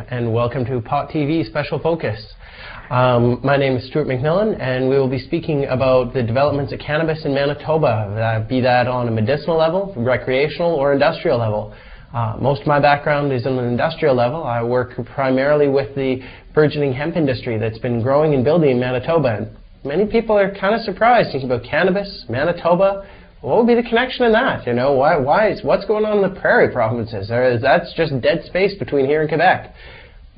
and welcome to Pot TV Special Focus. My name is Stuart McMillen, and we will be speaking about the developments of cannabis in Manitoba, be that on a medicinal level, recreational, or industrial level. Most of my background is on an industrial level. I work primarily with the burgeoning hemp industry that's been growing and building in Manitoba. And many people are kind of surprised thinking about cannabis, Manitoba. What would be the connection in that? You know, what's going on in the prairie provinces? That's just dead space between here and Quebec.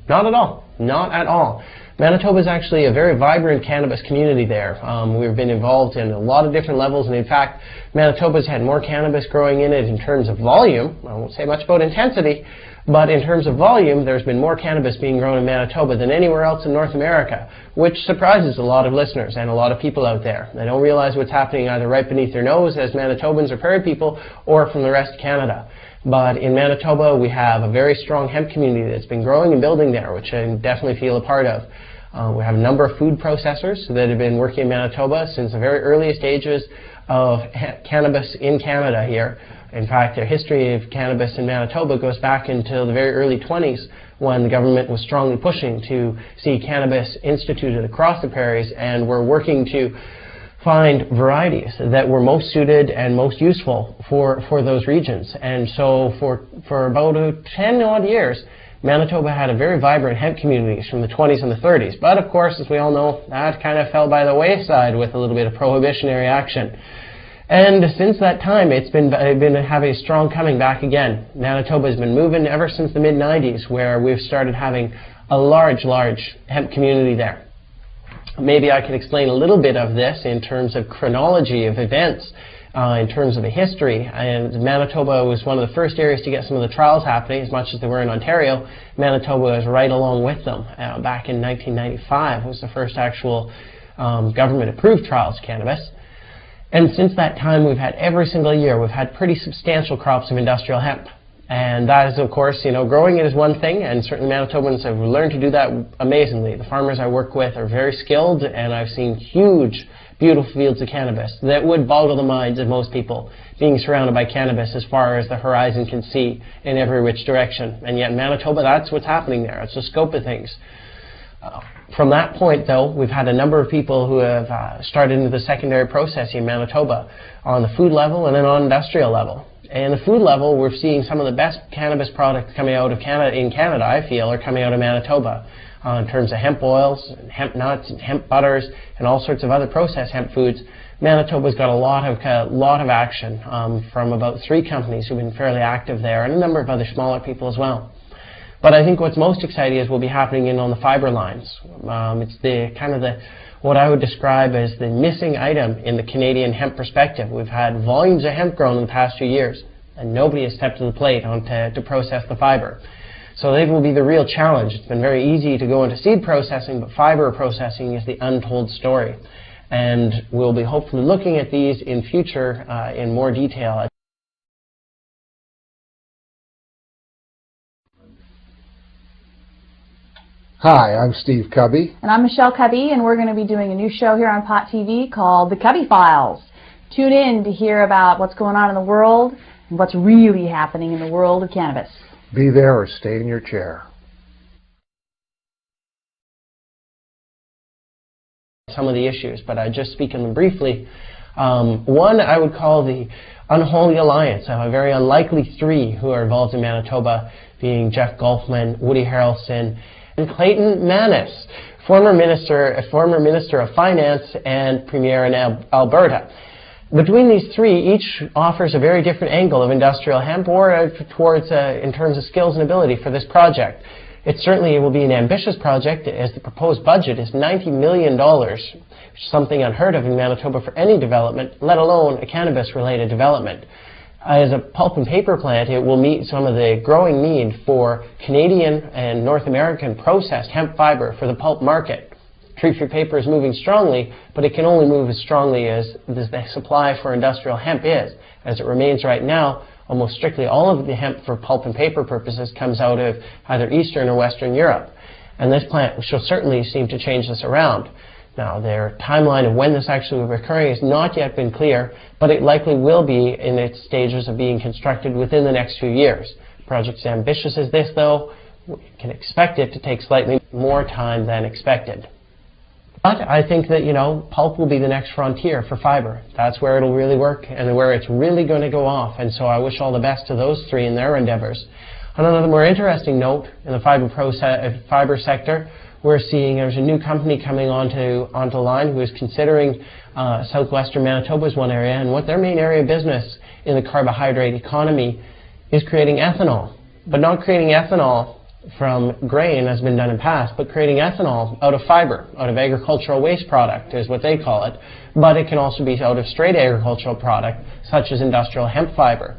Not at all. Not at all. Manitoba is actually a very vibrant cannabis community there. We've been involved in a lot of different levels, and in fact, Manitoba's had more cannabis growing in it in terms of volume. I won't say much about intensity, but in terms of volume, there's been more cannabis being grown in Manitoba than anywhere else in North America, which surprises a lot of listeners and a lot of people out there. They don't realize what's happening either right beneath their nose as Manitobans or prairie people, or from the rest of Canada. But in Manitoba, we have a very strong hemp community that's been growing and building there, which I definitely feel a part of. We have a number of food processors that have been working in Manitoba since the very earliest ages of cannabis in Canada here. In fact, the history of cannabis in Manitoba goes back until the very early 20s, when the government was strongly pushing to see cannabis instituted across the prairies, and were working to find varieties that were most suited and most useful for those regions. And so for about 10 odd years, Manitoba had a very vibrant hemp communities from the 20s and the 30s. But of course, as we all know, that kind of fell by the wayside with a little bit of prohibitionary action. And since that time, it's been having a strong coming back again. Manitoba has been moving ever since the mid-90s, where we've started having a large hemp community there. Maybe I can explain a little bit of this in terms of chronology of events, in terms of the history. And Manitoba was one of the first areas to get some of the trials happening, as much as they were in Ontario. Manitoba was right along with them. Back in 1995 was the first actual government-approved trials of cannabis. And since that time, we've had every single year, we've had pretty substantial crops of industrial hemp. And that is, of course, you know, growing it is one thing, and certainly Manitobans have learned to do that amazingly. The farmers I work with are very skilled, and I've seen huge, beautiful fields of cannabis that would boggle the minds of most people, being surrounded by cannabis as far as the horizon can see in every which direction. And yet in Manitoba, that's what's happening there. It's the scope of things. From that point, though, we've had a number of people who have started into the secondary processing in Manitoba on the food level and then on industrial level. And the food level, we're seeing some of the best cannabis products coming out of Canada, I feel, are coming out of Manitoba in terms of hemp oils, and hemp nuts, and hemp butters, and all sorts of other processed hemp foods. Manitoba's got a lot of action from about 3 companies who've been fairly active there, and a number of other smaller people as well. But I think what's most exciting is what will be happening on the fiber lines. It's what I would describe as the missing item in the Canadian hemp perspective. We've had volumes of hemp grown in the past few years, and nobody has stepped to the plate to process the fiber. So they will be the real challenge. It's been very easy to go into seed processing, but fiber processing is the untold story. And we'll be hopefully looking at these in future in more detail. Hi, I'm Steve Cubby. And I'm Michelle Cubby, and we're going to be doing a new show here on Pot TV called The Cubby Files. Tune in to hear about what's going on in the world and what's really happening in the world of cannabis. Be there or stay in your chair. Some of the issues, but I just speak on them briefly. One I would call the unholy alliance of a very unlikely 3 who are involved in Manitoba, being Jeff Golfman, Woody Harrelson, and Clayton Manis, former minister of finance and premier in Alberta. Between these 3, each offers a very different angle of industrial hemp, or towards in terms of skills and ability for this project. It certainly will be an ambitious project, as the proposed budget is $90 million, which is something unheard of in Manitoba for any development, let alone a cannabis-related development. As a pulp and paper plant, it will meet some of the growing need for Canadian and North American processed hemp fiber for the pulp market. Tree-free paper is moving strongly, but it can only move as strongly as the supply for industrial hemp is. As it remains right now, almost strictly all of the hemp for pulp and paper purposes comes out of either Eastern or Western Europe. And this plant will certainly seem to change this around. Now, their timeline of when this actually will be occurring has not yet been clear, but it likely will be in its stages of being constructed within the next few years. The project is ambitious as this, though, we can expect it to take slightly more time than expected. But I think that, pulp will be the next frontier for fiber. That's where it'll really work and where it's really going to go off. And so I wish all the best to those three in their endeavors. On another more interesting note, in the fiber sector, we're seeing there's a new company coming onto the line who is considering southwestern Manitoba as one area, and what their main area of business in the carbohydrate economy is creating ethanol. But not creating ethanol from grain as been done in past, but creating ethanol out of fiber, out of agricultural waste product is what they call it, but it can also be out of straight agricultural product such as industrial hemp fiber.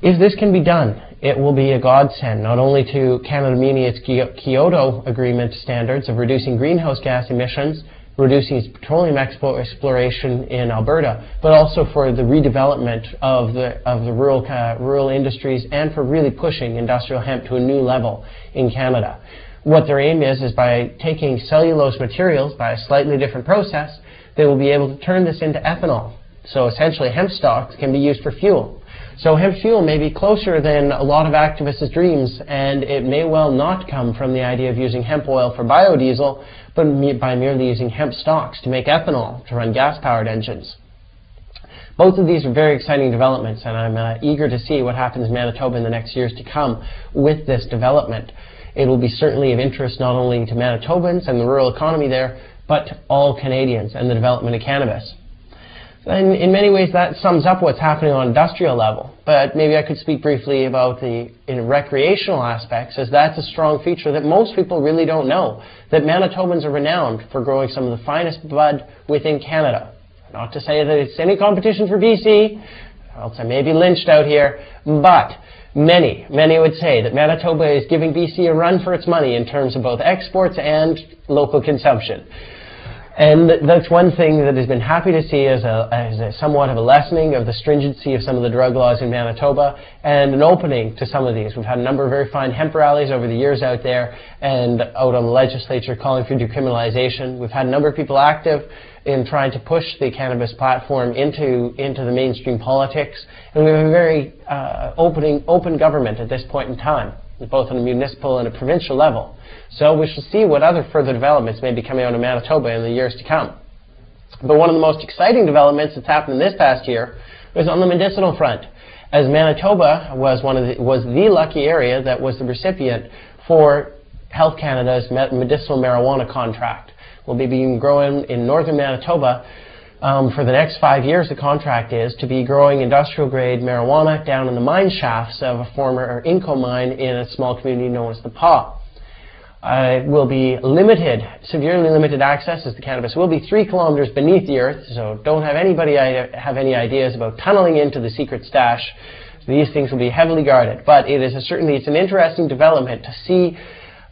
If this can be done, it will be a godsend not only to Canada meeting its Kyoto Agreement standards of reducing greenhouse gas emissions, reducing its petroleum exploration in Alberta, but also for the redevelopment of the rural industries and for really pushing industrial hemp to a new level in Canada. What their aim is by taking cellulose materials by a slightly different process, they will be able to turn this into ethanol. So essentially hemp stalks can be used for fuel. So hemp fuel may be closer than a lot of activists' dreams, and it may well not come from the idea of using hemp oil for biodiesel, but by merely using hemp stalks to make ethanol to run gas-powered engines. Both of these are very exciting developments, and I'm eager to see what happens in Manitoba in the next years to come with this development. It will be certainly of interest not only to Manitobans and the rural economy there, but to all Canadians and the development of cannabis. And in many ways that sums up what's happening on industrial level, but maybe I could speak briefly about the recreational aspects, as that's a strong feature that most people really don't know, that Manitobans are renowned for growing some of the finest bud within Canada. Not to say that it's any competition for BC, else I may be lynched out here, but many would say that Manitoba is giving BC a run for its money in terms of both exports and local consumption. And that's one thing that has been happy to see as a somewhat of a lessening of the stringency of some of the drug laws in Manitoba and an opening to some of these. We've had a number of very fine hemp rallies over the years out there and out on the legislature calling for decriminalization. We've had a number of people active in trying to push the cannabis platform into the mainstream politics. And we have a very open government at this point in time, both on a municipal and a provincial level. So we shall see what other further developments may be coming out of Manitoba in the years to come. But one of the most exciting developments that's happened this past year was on the medicinal front, as Manitoba was the lucky area that was the recipient for Health Canada's medicinal marijuana contract. We'll be being growing in northern Manitoba for the next 5 years. The contract is to be growing industrial-grade marijuana down in the mine shafts of a former Inco mine in a small community known as the Pas. It will be severely limited access, as the cannabis will be 3 kilometers beneath the earth, so don't have anybody have any ideas about tunneling into the secret stash. These things will be heavily guarded, but it's an interesting development to see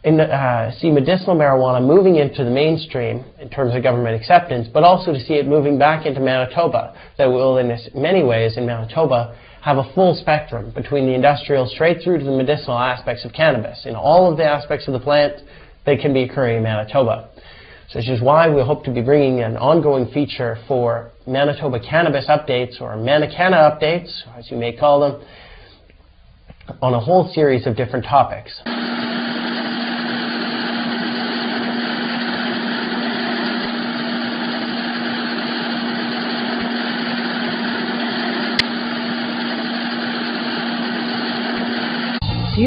medicinal marijuana moving into the mainstream in terms of government acceptance, but also to see it moving back into Manitoba, that will in many ways in Manitoba have a full spectrum between the industrial straight through to the medicinal aspects of cannabis. In all of the aspects of the plant, they can be occurring in Manitoba. So this is why we hope to be bringing an ongoing feature for Manitoba cannabis updates, or Manicanna updates, as you may call them, on a whole series of different topics.